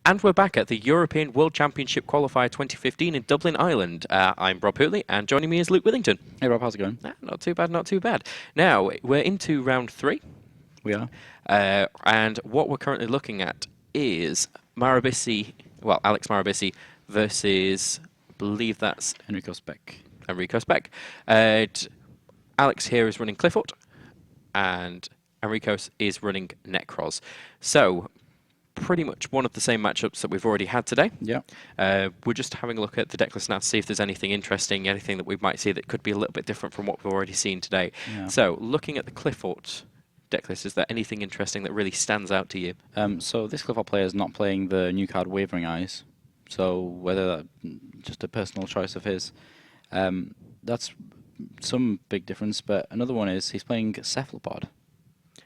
And we're back at the European World Championship Qualifier 2015 in Dublin, Ireland. I'm Rob Hootley, and joining me is Luke Withington. Hey Rob, how's it going? Not too bad, not too bad. Now, we're into round 3. We are. And what we're currently looking at is Alex Marabisi versus, I believe that's Enrico Speck. Enrico Speck. Alex here is running Clifford, and Enrico is running Necros. So, pretty much one of the same matchups that we've already had today. Yeah. We're just having a look at the deck list now to see if there's anything interesting, anything that we might see that could be a little bit different from what we've already seen today. Yeah. So, looking at the Clifford deck list, is there anything interesting that really stands out to you? So this Clifford player is not playing the new card Wavering Eyes. So whether that's just a personal choice of his, that's some big difference. But another one is he's playing Cephalopod.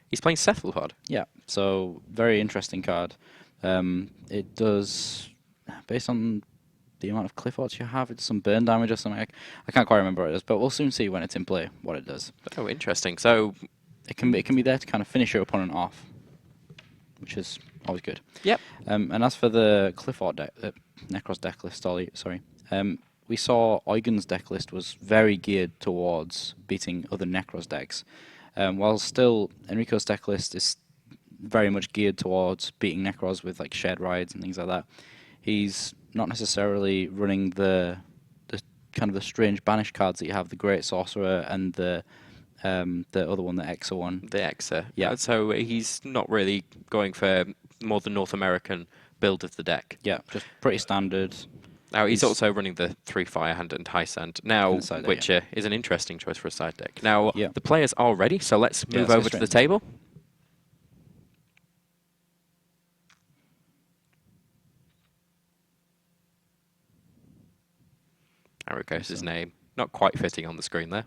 He's playing Cephalopod? Yeah. So very interesting card. It does, based on the amount of Cliffords you have, it does some burn damage or something. I can't quite remember what it does, but we'll soon see when it's in play what it does. Oh, interesting. So it can be there to kind of finish your opponent off, which is always good. Yep. And as for the Clifford deck, Necros deck list, sorry, we saw Eugen's deck list was very geared towards beating other Necros decks, while still Enrico's deck list is very much geared towards beating Necros with like shared rides and things like that. He's not necessarily running the kind of the strange banish cards that you have, the Great Sorcerer and the other one, the Exa one. The Exa. Yeah. So he's not really going for more the North American build of the deck. Yeah, just pretty standard. Now, he's also running the 3 Firehand and High Sand now, deck, which yeah. Is an interesting choice for a side deck. Now, Yeah. the players are ready, so let's move let's go over to straight the into table. Enrico's name. Not quite fitting on the screen there.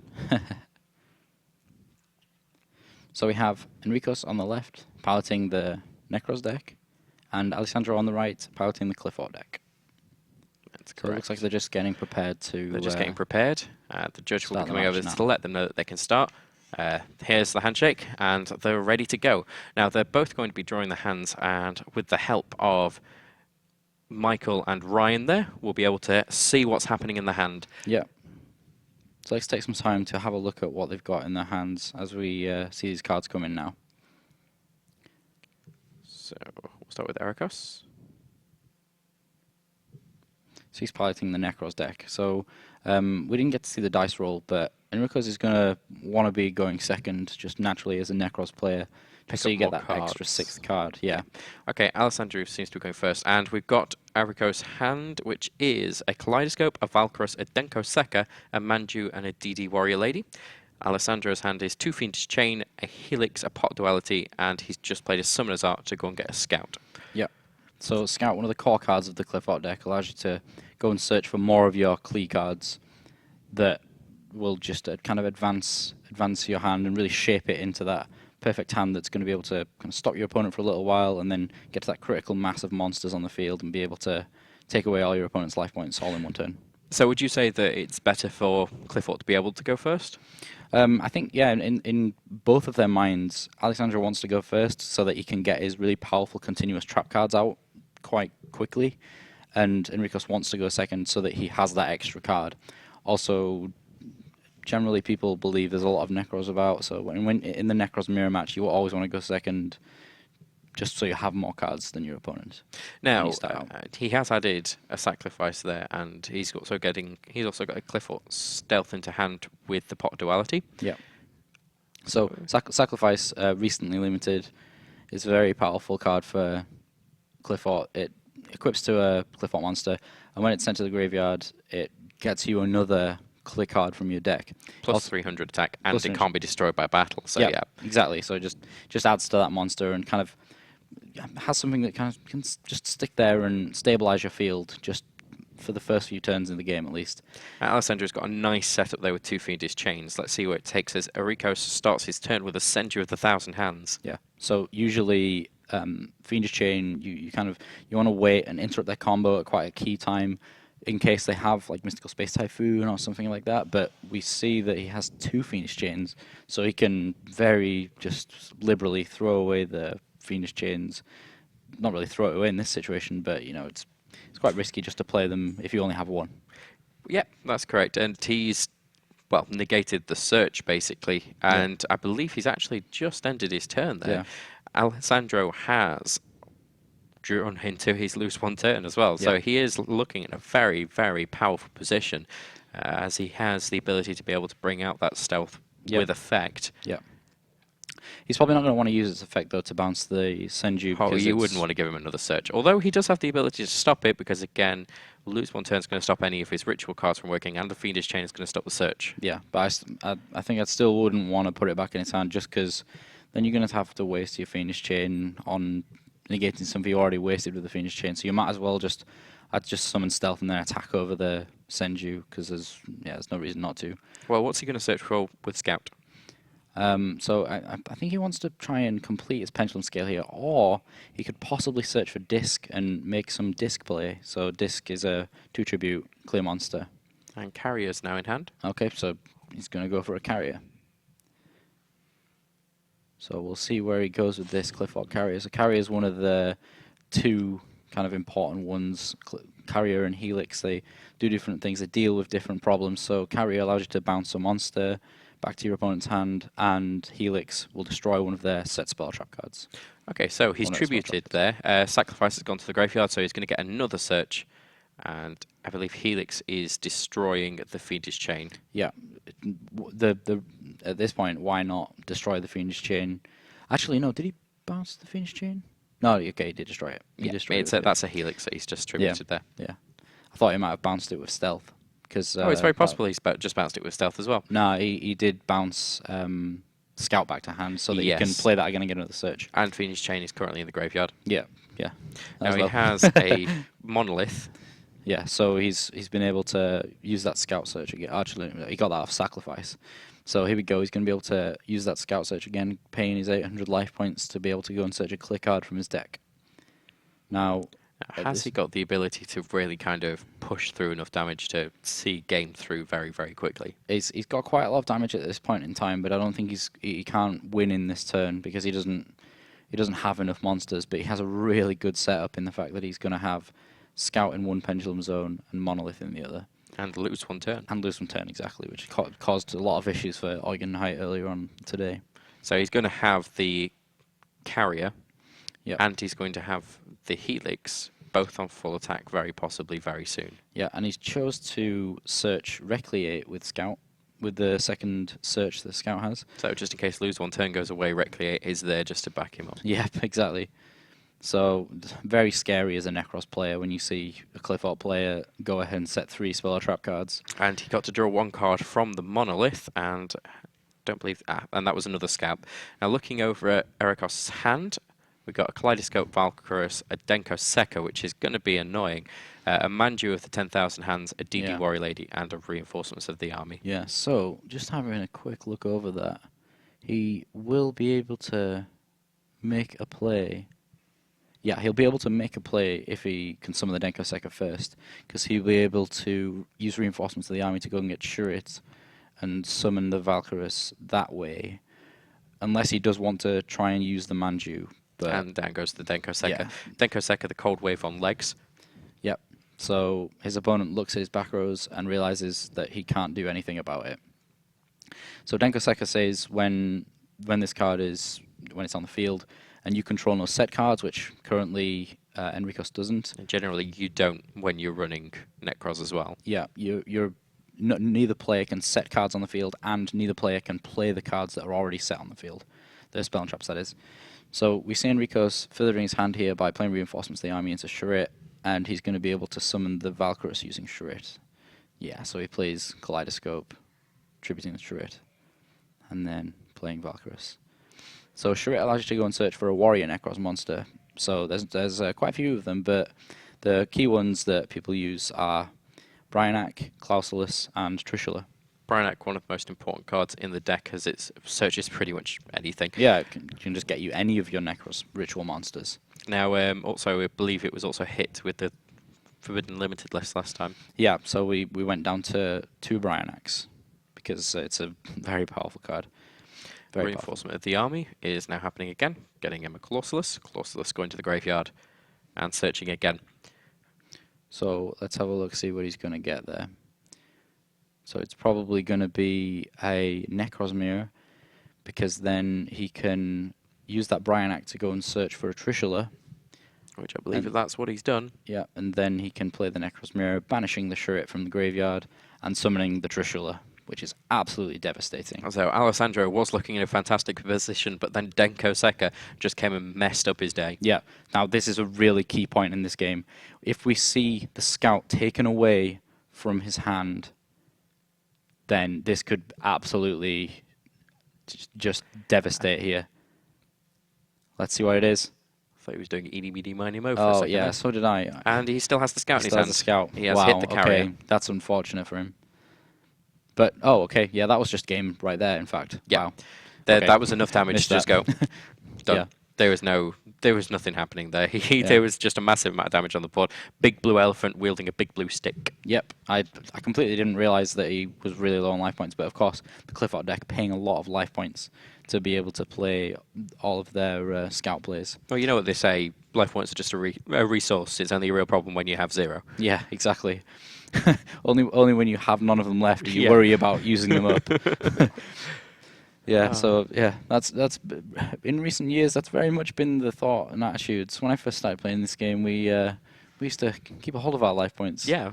So we have Enricos on the left, piloting the Necros deck, and Alessandro on the right, piloting the Clifford deck. That's correct. So it looks like they're just getting prepared to... They're just getting prepared. The judge will be coming over now. to let them know that they can start. Here's the handshake, and they're ready to go. Now, they're both going to be drawing the hands, and with the help of Michael and Ryan there, we'll be able to see what's happening in the hand. Yeah. So let's take some time to have a look at what they've got in their hands as we see these cards come in now. So we'll start with Erikos. So he's piloting the Necros deck. So we didn't get to see the dice roll, but Enricos is going to want to be going second just naturally as a Necros player, just so you get that extra 6th card. Yeah. Okay, Alessandro seems to be going first, and we've got Erikos' hand, which is a Kaleidoscope, a Valkyros, a Denko Sekka, a Manju, and a DD Warrior Lady. Alessandro's hand is 2 Fiendish Chain, a Helix, a Pot Duality, and he's just played a Summoner's Art to go and get a Scout. Yeah. So Scout, one of the core cards of the Clifford deck, allows you to go and search for more of your Klee cards that will just kind of advance your hand and really shape it into that perfect hand that's going to be able to kind of stop your opponent for a little while and then get to that critical mass of monsters on the field and be able to take away all your opponent's life points all in one turn. So would you say that it's better for Clifford to be able to go first? I think, yeah, in both of their minds, Alexandra wants to go first so that he can get his really powerful continuous trap cards out quite quickly, and Enricos wants to go second so that he has that extra card. Also, generally people believe there's a lot of Necros about, so when in the Necros mirror match, you will always want to go second just so you have more cards than your opponent. Now, he has added a Sacrifice there, and he's also got a Clifford Stealth into hand with the Pot Duality. Yeah. So Sacrifice, recently limited, is a very powerful card for Clifford. It equips to a Clifford monster, and when it's sent to the graveyard, it gets you another Klee card from your deck. Plus also, 300 attack, and it can't be destroyed by battle. So yeah, exactly. So just adds to that monster and kind of has something that kind of can just stick there and stabilize your field just for the first few turns in the game at least. Alessandra's got a nice setup there with 2 Fiendish Chains. Let's see where it takes us. Erikos starts his turn with a Sender of the 1,000 Hands. Yeah. So usually Fiendish Chain, you want to wait and interrupt their combo at quite a key time in case they have like Mystical Space Typhoon or something like that. But we see that he has 2 Fiendish Chains, so he can very just liberally throw away the Fiendish Chains, not really throw it away in this situation, but you know it's quite risky just to play them if you only have one. Yep, that's correct. And he's, well, negated the search, basically. And I believe he's actually just ended his turn there. Yeah. Alessandro has drawn into his lose one turn as well. So he is looking at a very, very powerful position, as he has the ability to be able to bring out that stealth with effect. Yeah. He's probably not going to want to use its effect, though, to bounce the Senju. Oh, you wouldn't want to give him another search. Although he does have the ability to stop it, because, again, lose one turn is going to stop any of his ritual cards from working, and the Fiendish Chain is going to stop the search. Yeah, but I think I still wouldn't want to put it back in his hand, just because then you're going to have to waste your Fiendish Chain on negating something you already wasted with the Fiendish Chain, so you might as well just summon Stealth and then attack over the Senju, because there's no reason not to. Well, what's he going to search for with Scout? So I think he wants to try and complete his Pendulum Scale here, or he could possibly search for Disc and make some Disc play. So Disc is a 2-tribute clear monster. And Carrier's now in hand. Okay, so he's going to go for a Carrier. So we'll see where he goes with this Clifford Carrier. So Carrier is one of the two kind of important ones. Carrier and Helix, they do different things. They deal with different problems. So Carrier allows you to bounce a monster back to your opponent's hand, and Helix will destroy one of their set spell trap cards. Okay, so he's tributed there. Sacrifice has gone to the graveyard, so he's going to get another search. And I believe Helix is destroying the Fiendish Chain. Yeah. At this point, why not destroy the Fiendish Chain? Actually, no. Did he bounce the Fiendish Chain? No, okay, he did destroy it. He destroyed it. That's a Helix that he's just tributed there. Yeah. I thought he might have bounced it with Stealth. Cause, it's very possible he's just bounced it with Stealth as well. No, he did bounce Scout back to hand so that you can play that again and get another search. And Fiendish Chain is currently in the graveyard. Yeah. Now he has a Monolith. Yeah, so he's been able to use that Scout search again. Actually, he got that off Sacrifice. So here we go. He's going to be able to use that Scout search again, paying his 800 life points to be able to go and search a clear card from his deck. Now, has he got the ability to really kind of push through enough damage to see game through very, very quickly? He's got quite a lot of damage at this point in time, but I don't think he can't win in this turn because he doesn't have enough monsters. But he has a really good setup in the fact that he's going to have Scout in one Pendulum Zone and Monolith in the other. And lose one turn. And lose one turn, exactly, which caused a lot of issues for Eugen Height earlier on today. So he's going to have the Carrier, Yep. and he's going to have the Helix, both on full attack, very possibly very soon. Yeah, and he's chose to search Recreate with Scout, with the second search that Scout has. So just in case lose one turn goes away, Recreate is there just to back him up. Yep, exactly. So, very scary as a Necros player when you see a Clifford player go ahead and set 3 spell or trap cards. And he got to draw 1 card from the Monolith, and don't believe... and that was another Scout. Now, looking over at Erikos' hand, we've got a Kaleidoscope Valkyrus, a Denko Sekka, which is going to be annoying, a Manju of the 10,000 Hands, a DD Warrior Lady, and a Reinforcements of the Army. Yeah, so, just having a quick look over that, he will be able to make a play... Yeah, he'll be able to make a play if he can summon the Denko Sekka first, because he'll be able to use Reinforcements of the Army to go and get Shurit and summon the Valkyrus that way, unless he does want to try and use the Manju. But And down goes the Denko Sekka. Yeah. Denko Sekka, the Cold Wave on legs. Yep. So his opponent looks at his back rows and realizes that he can't do anything about it. So Denko Sekka says when this card is, when it's on the field, and you control no set cards, which currently Enricos doesn't. And generally, you don't when you're running Necros as well. Yeah, neither player can set cards on the field, and neither player can play the cards that are already set on the field. The spell and traps, that is. So we see Enricos furthering his hand here by playing Reinforcements of the Army into Shurit, and he's going to be able to summon the Valkyrus using Shurit. Yeah, so he plays Kaleidoscope, tributing the Shurit, and then playing Valkyrus. So Shurit allows you to go and search for a Warrior Necros monster. So there's quite a few of them, but the key ones that people use are Bryanak, Clausulus, and Trishula. Bryanak, one of the most important cards in the deck, as it searches pretty much anything. Yeah, it can just get you any of your Necros ritual monsters. Now, also, I believe it was also hit with the Forbidden Limited list last time. Yeah, so we went down to 2 Bryanaks, because it's a very powerful card. Reinforcement of the Army is now happening again, getting him a Clausulus. Clausulus going to the graveyard, And searching again. So let's have a look, see what he's going to get there. So it's probably going to be a Necros Mirror, because then he can use that Bryonac to go and search for a Trishula. Which I believe that's what he's done. Yeah, and then he can play the Necros Mirror, banishing the Chariot from the graveyard and summoning the Trishula, which is absolutely devastating. So Alessandro was looking in a fantastic position, but then Denko Seka just came and messed up his day. Yeah, now this is a really key point in this game. If we see the Scout taken away from his hand, then this could absolutely just devastate here. Let's see what it is. I thought he was doing eeny, meeny, miny, mo for a Oh, second yeah, there. so did I. And he still has the Scout in his Still has hand. the Scout. He has wow, hit the carrier. okay, that's unfortunate for him. But, oh, okay, yeah, that was just game right there, in fact. Yeah. Wow. Okay. That Okay. was enough damage Missed to just go. that. Done. Yeah. There was nothing happening there. There was just a massive amount of damage on the board. Big blue elephant wielding a big blue stick. Yep, I completely didn't realise that he was really low on life points, but of course, the Clifford deck paying a lot of life points to be able to play all of their Scout plays. Well, you know what they say, life points are just a resource. It's only a real problem when you have 0. Yeah, exactly. only when you have none of them left do you Yeah. worry about using them up. Yeah, Oh. so yeah, that's in recent years that's very much been the thought and attitudes. When I first started playing this game, we used to keep a hold of our life points. Yeah.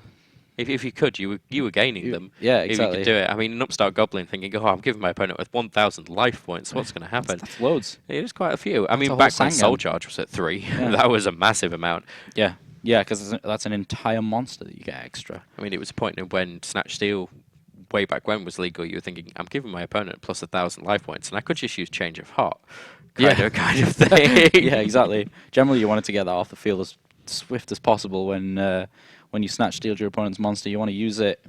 If you could, you were gaining them. Yeah, If exactly. you could do it. I mean, an upstart goblin thinking, oh, I'm giving my opponent with 1,000 life points. What's going to happen? That's loads. It is quite a few. I That's mean, a whole back when Sangam. Soul Charge was at 3, Yeah. that was a massive amount. Yeah, yeah, because that's an entire monster that you get extra. I mean, it was a point when Snatch Steel, way back when, was legal. You were thinking, I'm giving my opponent plus 1,000 life points, and I could just use Change of Heart. Kind of thing. Yeah, exactly. Generally, you wanted to get that off the field as swift as possible when you snatch steal your opponent's monster. You want to use it,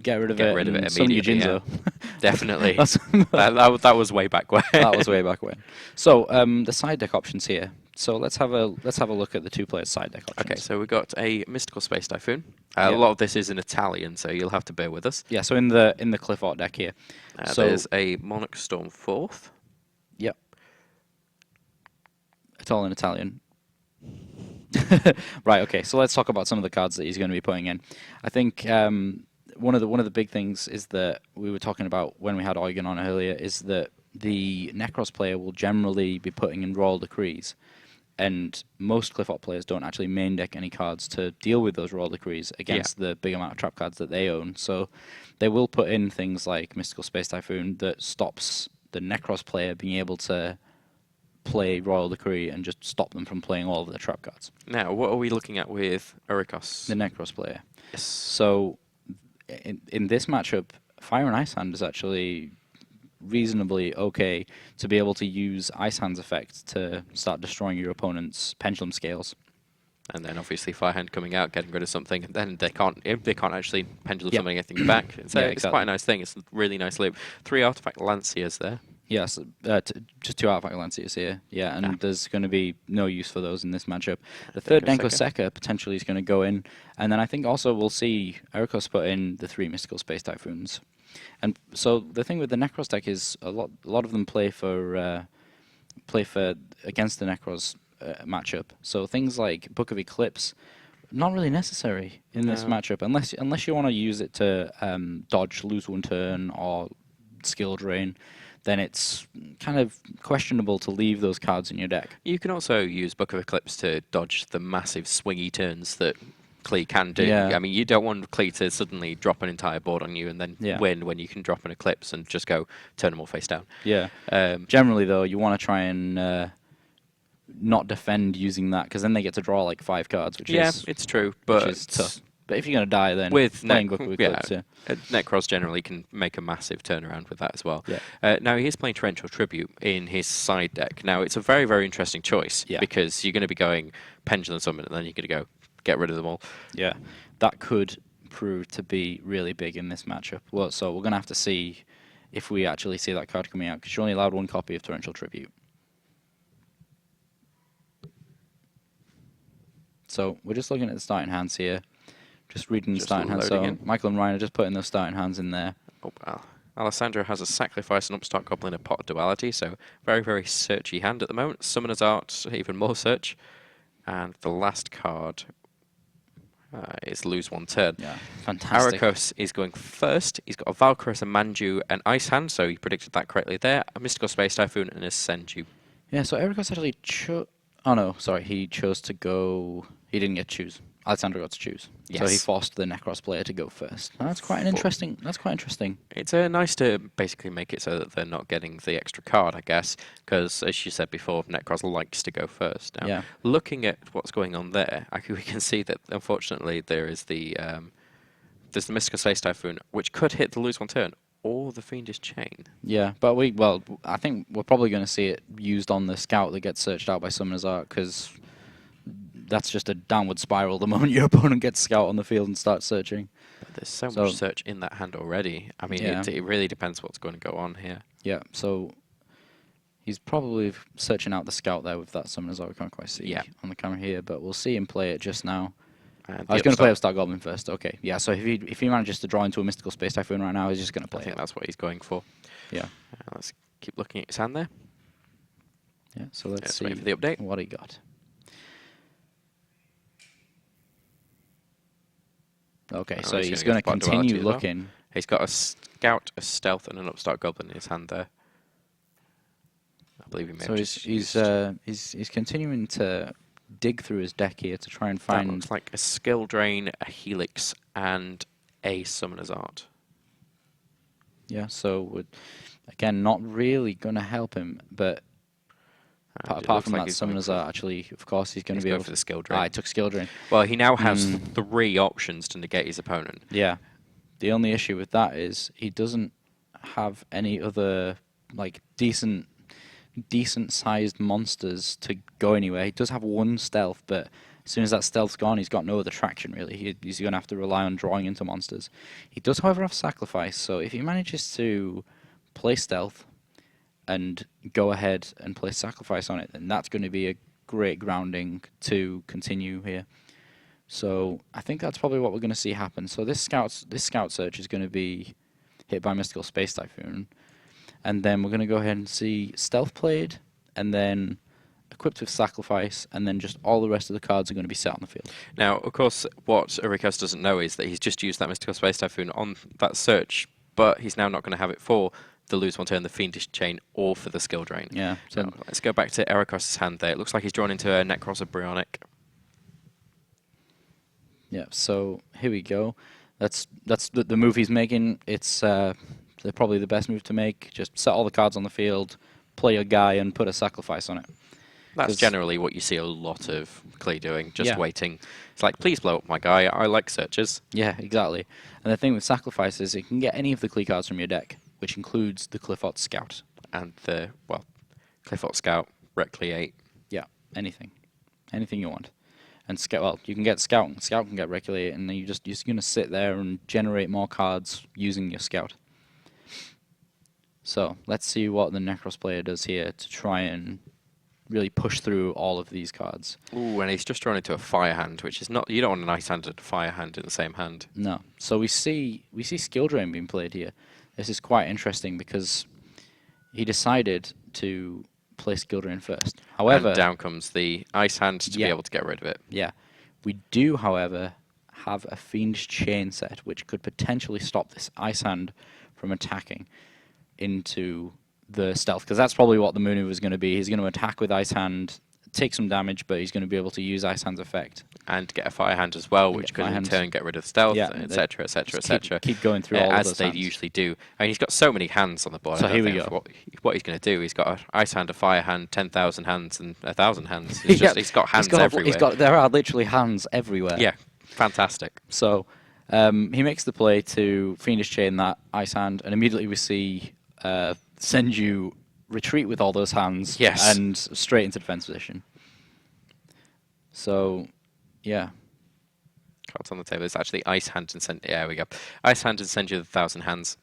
get rid of Get it, rid of and it summon your immediately, Jinzo. Definitely. That's- that was way back when. that was way back when. So the side deck options here. So let's have a look at the 2-player side deck options. Okay, so we got a Mystical Space Typhoon. Yeah. A lot of this is in Italian, so you'll have to bear with us. Yeah, so in the Cliff Art deck here. So There's a Monarch Storm 4th. Yep. It's all in Italian. Right, okay, so let's talk about some of the cards that he's going to be putting in. I think one of the big things is that we were talking about when we had Eugen on earlier is that the Necros player will generally be putting in Royal Decrees, and most Cliff Art players don't actually main deck any cards to deal with those Royal Decrees against the big amount of trap cards that they own. So they will put in things like Mystical Space Typhoon that stops the Necros player being able to play Royal Decree and just stop them from playing all of the trap cards. Now, what are we looking at with Orikos? The Necros player. Yes. So in this matchup, Fire and Ice Hand is actually reasonably okay to be able to use Ice Hand's effect to start destroying your opponent's pendulum scales. And then obviously Firehand coming out, getting rid of something, and then they can't actually pendulum Yeah. summon anything back. So Yeah, it's quite exactly. a nice thing. It's a really nice loop. 3 Artifact Lanciers there. Yes, just 2 Artifact Lanciers here. Yeah, and there's going to be no use for those in this matchup. The third Denko Denko Seka potentially is going to go in, and then I think also we'll see Erikos put in the 3 Mystical Space Typhoons. And so the thing with the Necros deck is a lot of them play for against the Necros matchup. So things like Book of Eclipse, not really necessary in this No. matchup unless you want to use it to dodge lose 1 turn or skill drain. Then it's kind of questionable to leave those cards in your deck. You can also use Book of Eclipse to dodge the massive swingy turns that Klee can do. Yeah. I mean, you don't want Klee to suddenly drop an entire board on you and then win when you can drop an Eclipse and just go turn them all face down. Yeah. Generally, though, you want to try and not defend using that, because then they get to draw like 5 cards, which is it's true, but which is tough. But if you're going to die, then with playing Book of Eclipse, yeah. Necros generally can make a massive turnaround with that as well. Yeah. Now he is playing Torrential Tribute in his side deck. Now it's a very, very interesting choice because you're going to be going Pendulum Summon and then you're going to go get rid of them all. Yeah, that could prove to be really big in this matchup. Well, so we're going to have to see if we actually see that card coming out, because you're only allowed 1 copy of Torrential Tribute. So we're just looking at the starting hands here. Just reading the Just starting hands. loading So in. Michael and Ryan are just putting those starting hands in there. Oh, well. Alessandro has a Sacrifice, an Upstart Goblin, a Pot Duality, so very, very searchy hand at the moment. Summoner's Art, even more search. And the last card is lose 1 turn. Yeah, fantastic. Arikos is going first. He's got a Valkyros, a Manju, an Ice Hand, so he predicted that correctly there. A Mystical Space Typhoon, and a Senju. Yeah, so Arikos actually chose... Oh, no, sorry, he chose to go... He didn't get to choose. Alexander got to choose. Yes. So he forced the Necros player to go first. That's quite interesting. That's quite interesting. It's nice to basically make it so that they're not getting the extra card, I guess, because as you said before, Necros likes to go first. Now, Yeah. looking at what's going on there, we can see that unfortunately there is there's the Mystical Space Typhoon, which could hit the lose 1 turn, or the Fiendish Chain. Yeah, but I think we're probably going to see it used on the scout that gets searched out by Summoner's Art, because that's just a downward spiral the moment your opponent gets scout on the field and starts searching. But there's so much search in that hand already. I mean, yeah. it really depends what's going to go on here. Yeah, so he's probably searching out the scout there with that Summoner's Art. We can't quite see on the camera here, but we'll see him play it just now. I was going to play Upstart Goblin first. Okay, yeah, so if he manages to draw into a Mystical Space Typhoon right now, he's just going to play I think that's what he's going for. Yeah. Let's keep looking at his hand there. Yeah, so let's see wait for the update. What he got. Okay, so he's going to continue looking. Well. He's got a Scout, a Stealth, and an Upstart Goblin in his hand there. I believe he may have just he's continuing to dig through his deck here to try and find... That looks like a Skill Drain, a Helix, and a Summoner's Art. Yeah, so again, not really going to help him, but apart from that Summoner's Art, actually, of course, he's going to be able for the Skill Drain. He took Skill Drain. Well, he now has 3 options to negate his opponent. Yeah. The only issue with that is he doesn't have any other like decent sized monsters to go anywhere. He does have 1 stealth, but as soon as that stealth's gone, he's got no other traction really. He's going to have to rely on drawing into monsters. He does, however, have Sacrifice, so if he manages to play stealth and go ahead and play Sacrifice on it, then that's going to be a great grounding to continue here. So I think that's probably what we're going to see happen. So this scout search is going to be hit by Mystical Space Typhoon, and then we're going to go ahead and see Stealth played, and then equipped with Sacrifice, and then just all the rest of the cards are going to be set on the field. Now, of course, what Arikos doesn't know is that he's just used that Mystical Space Typhoon on that search, but he's now not going to have it for the lose 1 turn, the Fiendish Chain, or for the Skill Drain. Yeah. So now, let's go back to Arikos' hand there. It looks like he's drawn into a Necros of Bryonic. Yeah, so here we go. That's the move he's making. It's probably the best move to make. Just set all the cards on the field, play a guy, and put a Sacrifice on it. That's generally what you see a lot of Klee doing, just waiting. It's like, please blow up my guy, I like searches. Yeah, exactly. And the thing with Sacrifice is you can get any of the Klee cards from your deck, which includes the Clifford Scout. And the, Clifford Scout, Reckley 8. Yeah, anything. Anything you want. And you can get Scout, and Scout can get Reckley 8, and then you're just going to sit there and generate more cards using your Scout. So, let's see what the Necros player does here to try and really push through all of these cards. Ooh, and he's just drawn into a Fire hand, which is not... You don't want an Ice hand and a Fire hand in the same hand. No. So we see Skill Drain being played here. This is quite interesting because he decided to play Skill Drain first. However... And down comes the Ice hand to be able to get rid of it. Yeah. We do, however, have a Fiendish Chain set, which could potentially stop this Ice hand from attacking into the stealth, because that's probably what the maneuver is going to be. He's going to attack with Ice Hand, take some damage, but he's going to be able to use Ice Hand's effect. And get a Fire hand as well, which could in turn get rid of stealth, etc., etc., etc. Keep going through all of those as they usually do. I mean, he's got so many hands on the board. So here we go. What he's going to do, he's got an Ice hand, a Fire hand, 10,000 hands, and 1,000 hands. He's got hands everywhere. There are literally hands everywhere. Yeah, fantastic. So he makes the play to Fiendish Chain that Ice Hand, and immediately we see Senju retreat with all those hands and straight into defense position. So, yeah. Cards on the table. It's actually Ice Hand and Senju. Yeah, there we go. Ice Hand and Senju with 1,000 hands.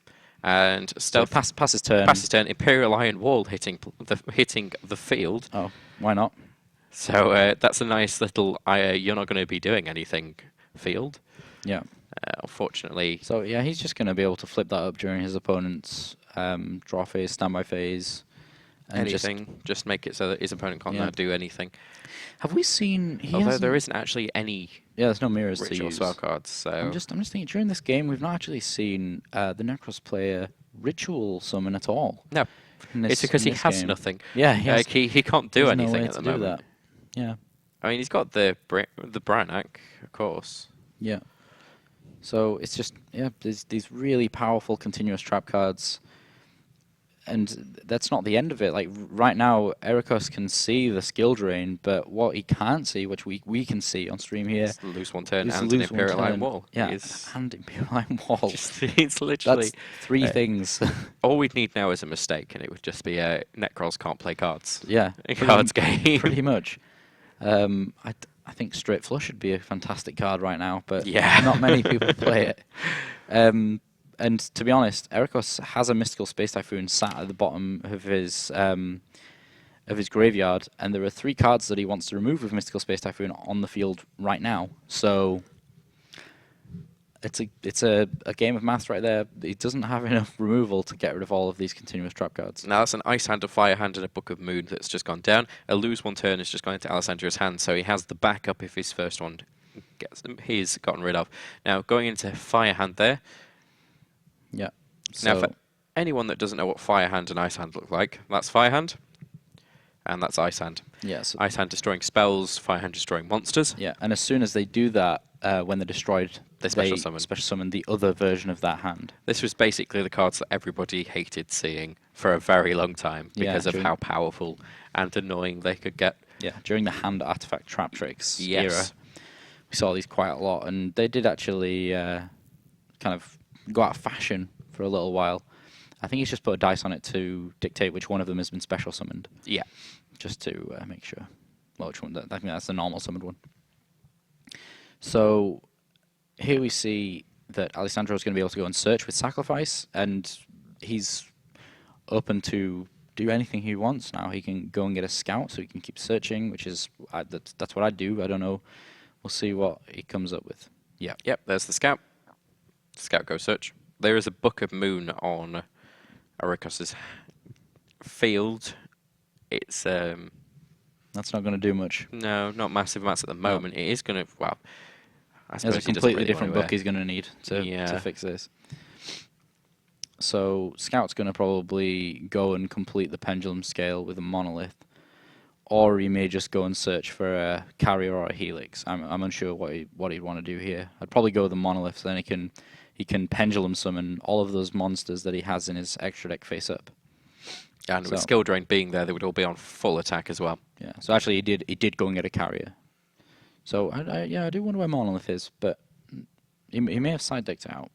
And Stealth so pass his turn. Pass his turn. Imperial Iron Wall hitting the field. Oh, why not? So that's a nice little, you're not going to be doing anything field. Yeah. Unfortunately. So, yeah, he's just going to be able to flip that up during his opponent's draw phase, standby phase, And anything, just make it so that his opponent can't do anything. Have we seen? Although there isn't actually any there's no mirrors to ritual use. spell cards, so I'm just thinking during this game we've not actually seen the Necros player ritual summon at all. no, it's because he has nothing. Yeah, he can't do anything at the moment. Yeah. I mean, he's got the Branak, of course. Yeah. So it's just there's these really powerful continuous trap cards, and that's not the end of it. Like right now, Erikos can see the skill drain, but what he can't see, which we can see on stream here, is lose one turn and an Imperial Iron Wall. Yeah, and Imperial Iron Wall. It's literally that's three things. All we'd need now is a mistake, and it would just be a Necros can't play cards. Yeah, a cards game. Pretty much. I think Straight Flush would be a fantastic card right now, but not many people play it. And to be honest, Erikos has a Mystical Space Typhoon sat at the bottom of his graveyard, and there are 3 cards that he wants to remove with Mystical Space Typhoon on the field right now. So it's a game of maths right there. He doesn't have enough removal to get rid of all of these continuous trap cards. Now that's an Ice Hand, a Fire Hand, and a Book of Moon that's just gone down. A lose one turn has just gone into Alessandro's hand, so he has the backup if his first one he's gotten rid of. Now going into Fire Hand there. Yeah. Now for anyone that doesn't know what Fire Hand and Ice Hand look like, that's Fire Hand, and that's Ice Hand. Yeah. So Ice Hand destroying spells, Fire Hand destroying monsters. Yeah, and as soon as they do that, when they're destroyed, they special summon the other version of that hand. This was basically the cards that everybody hated seeing for a very long time because of how powerful and annoying they could get. Yeah, during the hand artifact trap tricks era, we saw these quite a lot, and they did actually kind of go out of fashion for a little while. I think he's just put a dice on it to dictate which one of them has been special summoned. Yeah. Just to make sure. Well, which one? I think that's the normal summoned one. So here we see that Alessandro is going to be able to go and search with Sacrifice, and he's open to do anything he wants now. He can go and get a Scout, so he can keep searching, which is that's what I do. I don't know. We'll see what he comes up with. Yeah. Yep. There's the Scout. Scout go search. There is a Book of Moon on Erikos's field. It's that's not going to do much. No, not massive amounts at the moment. It is going to I suppose there's a completely different book he's going to need to fix this. So Scout's going to probably go and complete the Pendulum Scale with a Monolith, or he may just go and search for a Carrier or a Helix. I'm unsure what he'd want to do here. I'd probably go with the Monolith, so then he can Pendulum summon all of those monsters that he has in his extra deck face up. And with Skill Drain being there, they would all be on full attack as well. Yeah. So actually, he did go and get a Carrier. So I do wonder where Monolith is, but he may have side decked it out.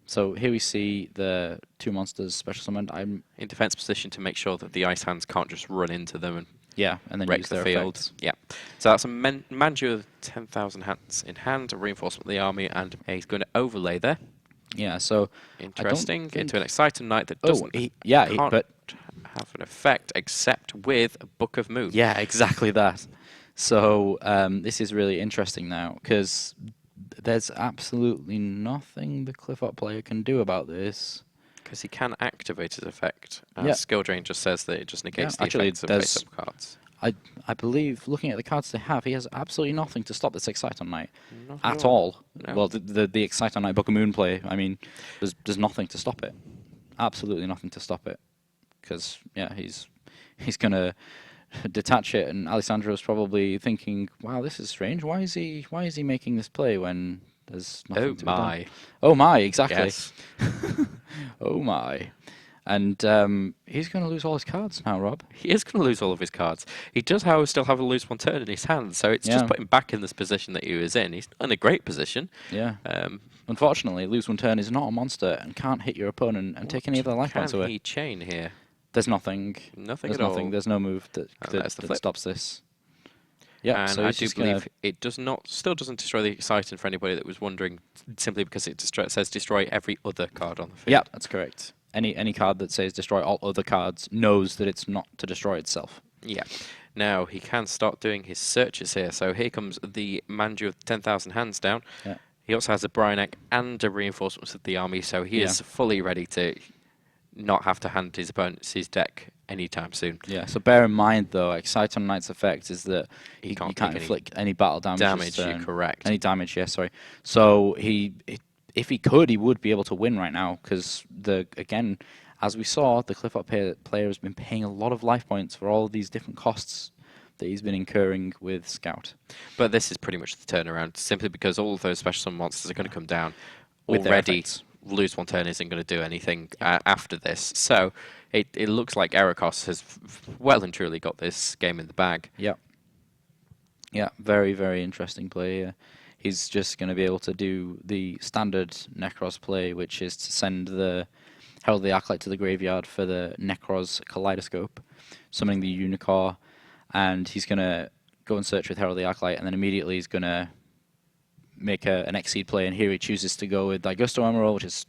So here we see the 2 monsters special summoned. I'm in defense position to make sure that the Ice Hands can't just run into them and then wreck use the their field. effects. Yeah. So that's a Manju of 10,000 hands in hand, a reinforcement of the army, and he's going to overlay there. Yeah. So interesting into an Exciting Knight that doesn't but have an effect except with a Book of Moon. Yeah, exactly that. So this is really interesting now because there's absolutely nothing the Clifford player can do about this. Because he can activate his effect. Skill Drain just says that it just negates the effects of face-up cards. I believe, looking at the cards they have, he has absolutely nothing to stop this Exciton Knight at all. No. Well, the Exciton Knight Book of Moon play, I mean, there's nothing to stop it. Absolutely nothing to stop it. Because, he's going to detach it, and Alessandro's probably thinking, wow, this is strange. Why is he making this play when there's nothing to be done? Oh my, exactly. Yes. Oh my. And he's going to lose all his cards now, Rob. He is going to lose all of his cards. He does, however, still have a lose one turn in his hand, so it's just put him back in this position that he was in. He's in a great position. Yeah. Unfortunately, lose one turn is not a monster and can't hit your opponent and take any of their life points away. Can he chain here? There's nothing. Nothing at all. There's no move that stops this. Yeah, and so I do believe it still doesn't destroy the Exciting for anybody that was wondering, simply because it says destroy every other card on the field. Yeah, that's correct. Any card that says destroy all other cards knows that it's not to destroy itself. Yeah. Now he can start doing his searches here. So here comes the Manju of 10,000 hands down. Yeah. He also has a Bryanek and a reinforcement of the army, so he is fully ready to not have to hand his opponents his deck anytime soon. Yeah, so bear in mind, though, Excite on Knight's effect is that He you can't can't take inflict any battle damage. damage. You're correct. Any damage, yeah, sorry. So if he could, he would be able to win right now, because, again, as we saw, the Cliff Up player has been paying a lot of life points for all of these different costs that he's been incurring with Scout. But this is pretty much the turnaround, simply because all of those special summon monsters are going to come down With their already. effects. Lose one turn isn't going to do anything after this. So it looks like Erikos has well and truly got this game in the bag. Yeah. Yeah, very, very interesting play here. He's just going to be able to do the standard Necros play, which is to send the Herald of the Acolyte to the graveyard for the Necros Kaleidoscope, summoning the Unicorn, and he's going to go and search with Herald of the Acolyte, and then immediately he's going to make an Exceed play, and here he chooses to go with Augusto Emerald, which is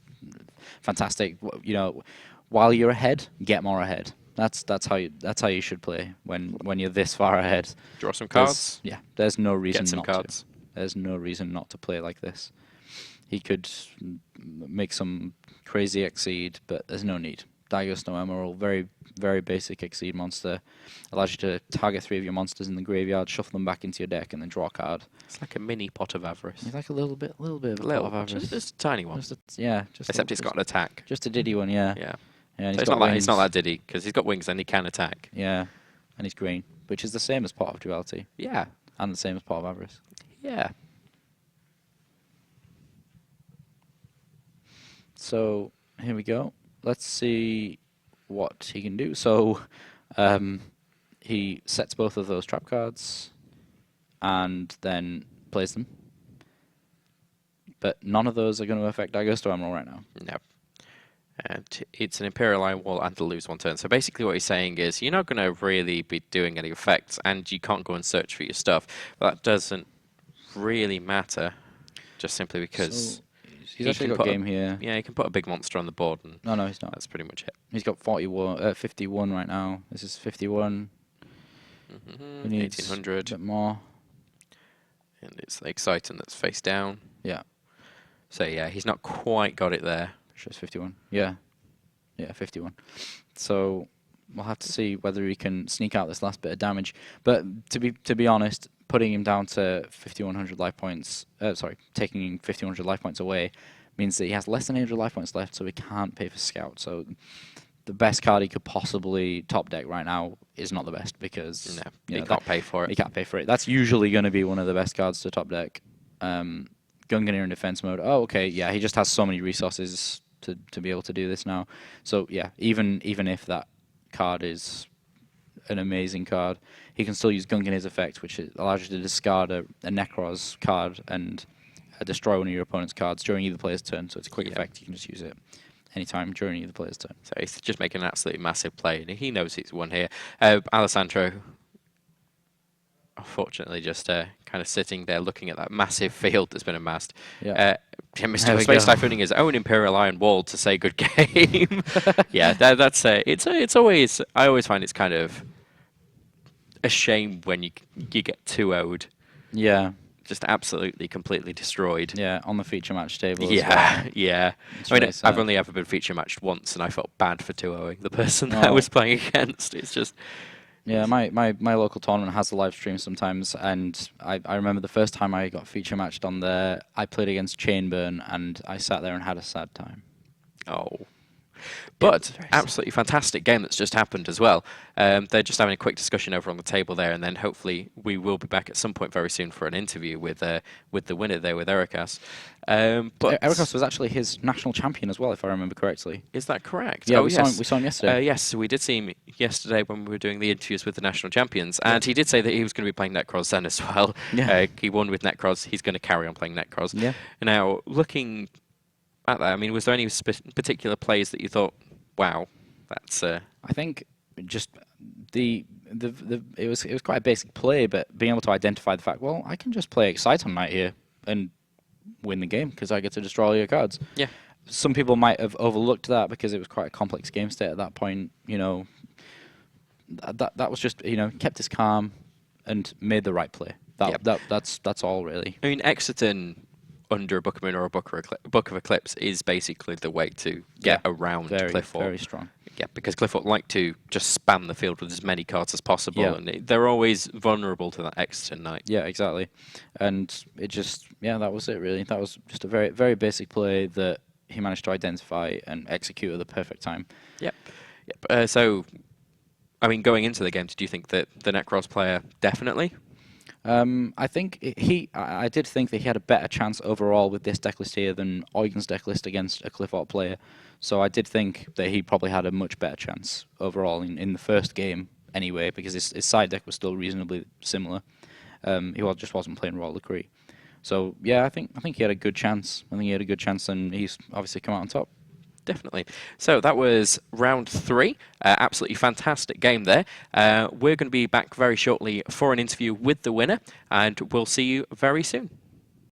fantastic. You know, while you're ahead, get more ahead. That's how you should play when you're this far ahead. Draw some cards. There's no reason Get some not cards. to. There's no reason not to play like this. He could make some crazy Exceed, but there's no need. Augusto Emerald, very, very basic Exceed monster. Allows you to target 3 of your monsters in the graveyard, shuffle them back into your deck, and then draw a card. It's like a mini Pot of Avarice. It's like a little bit of a pot of avarice. Just a tiny one. Except It's got an attack. just a diddy one, yeah. Yeah. And So he's it's got not that wings. diddy, because he's got wings and he can attack. Yeah, and he's green, which is the same as Pot of Duality, Yeah. and the same as Pot of Avarice. Yeah. So here we go. Let's see what he can do. So he sets both of those trap cards and then plays them. But none of those are going to affect Augusto Emerald right now. No. And it's an Imperial Iron Wall and to lose one turn. So basically what he's saying is you're not going to really be doing any effects and you can't go and search for your stuff. But that doesn't really matter, just simply because... So he's actually got game here. Yeah, you can put a big monster on the board and No, he's not. that's pretty much it. He's got 51 right now. This is 51. Mm-hmm. We need 1800. a bit more. And it's the Excitant that's face down. Yeah. So yeah, he's not quite got it there. Sure, it's 51. Yeah. Yeah, 51. So we'll have to see whether he can sneak out this last bit of damage. But to be honest, putting him down to 5,100 life points, taking 5,100 life points away means that he has less than 800 life points left, so he can't pay for Scout. So the best card he could possibly top deck right now is not the best because he can't pay for it. He can't pay for it. That's usually going to be one of the best cards to top deck. Gungnir in defense mode. Oh, okay, yeah, he just has so many resources to be able to do this now. So yeah, even if that card is an amazing card, he can still use Gungnir's effect, which allows you to discard a Necros card and destroy one of your opponent's cards during either player's turn. So it's a quick effect. You can just use it anytime during either player's turn. So he's just making an absolutely massive play, and he knows he's won here. Alessandro, unfortunately, just kind of sitting there looking at that massive field that's been amassed. Yeah. Mr. Space Typhooning his own Imperial Iron Wall to say good game. Yeah, that's it's always, I always find it's kind of a shame when you get 2-0'd. Yeah. Just absolutely, completely destroyed. Yeah, on the feature match table. Yeah, as well. yeah. It's I mean, really I've sad. only ever been feature matched once, and I felt bad for 2-0ing the person that I was playing against. It's just... Yeah, my local tournament has a live stream sometimes, and I remember the first time I got feature matched on there, I played against Chainburn, and I sat there and had a sad time. Oh. But absolutely fantastic game that's just happened as well. They're just having a quick discussion over on the table there, and then hopefully we will be back at some point very soon for an interview with the winner there, with Erikos. But Erikos was actually his national champion as well, if I remember correctly. is that correct? Yeah, oh, we saw him yesterday. Yes, we did see him yesterday when we were doing the interviews with the national champions, and he did say that he was going to be playing Necros then as well. Yeah. He won with Necros. He's going to carry on playing Necros. Yeah. Now, looking at that, I mean, was there any particular plays that you thought, wow, that's... I think just it was quite a basic play, but being able to identify the fact, well, I can just play Excite on Night here and win the game because I get to destroy all your cards. Yeah. Some people might have overlooked that because it was quite a complex game state at that point. You know, that was just, kept his calm and made the right play. That's all really. I mean, Exiton under a Book of Moon or a Book of Eclipse is basically the way to get around Clifford. Very strong. Yeah, because Clifford like to just spam the field with as many cards as possible, Yeah. and they're always vulnerable to that Exiton Knight. Yeah, exactly. And it just, that was it really. That was just a very, very basic play that he managed to identify and execute at the perfect time. Yep. So, I mean, going into the game, did you think that the Necros player definitely? I think I did think that he had a better chance overall with this decklist here than Eugen's decklist against a Clifford player. So I did think that he probably had a much better chance overall in the first game anyway, because his side deck was still reasonably similar. He just wasn't playing Royal Decree. So yeah, I think he had a good chance. I think he had a good chance, and he's obviously come out on top. Definitely. So that was round 3. Absolutely fantastic game there. We're going to be back very shortly for an interview with the winner, and we'll see you very soon.